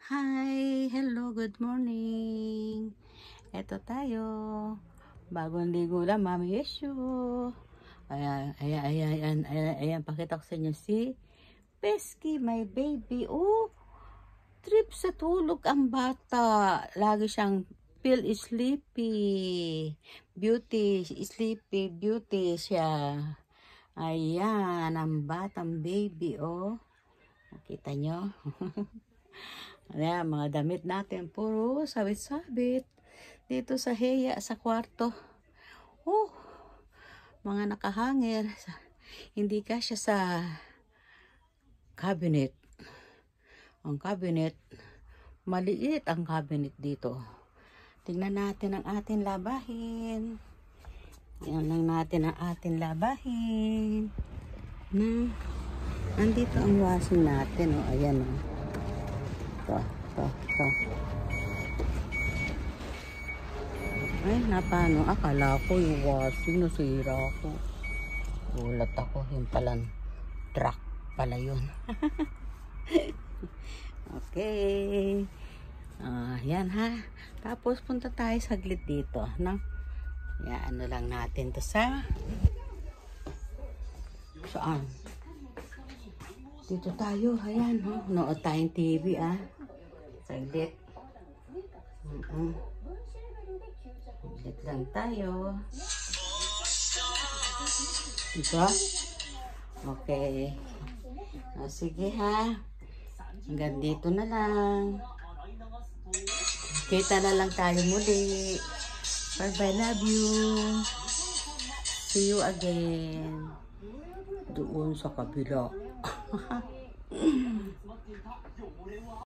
Hi! Hello! Good morning! Eto tayo. Bagong ligo lang, Mami Yeshu. Ayan. Pakita ko sa inyo si Pesky, my baby. Oh! Trip sa tulog ang bata. Lagi siyang feel sleepy. Sleepy beauty siya. Ayan, ang batang baby, oh. Nakita nyo? Ayan, mga damit natin. Puro sabit-sabit. Dito sa heya, sa kwarto. Oh, mga nakahanger. Hindi kasya sa cabinet. Ang cabinet, maliit ang cabinet dito. Tingnan natin ang ating labahin. Ayan lang natin ang ating labahin. Nandito ang washing natin. Oh, ayan, oh. Ito. Ay, napano? Akala ko yung washing, nasira ko. Gulat ako, yung palang truck pala yun. Okay. Yan ha. Tapos punta tayo saglit dito, no? Yan, ano lang natin to sa... Saan? Dito tayo, ayan, no? Nood tayong TV, ah. Saglit. Saglit lang tayo. Ito? Okay. Sige ha. Hanggang dito na lang. Kita na lang tayo muli. Bye-bye, love you. See you again. Doon sa kabila.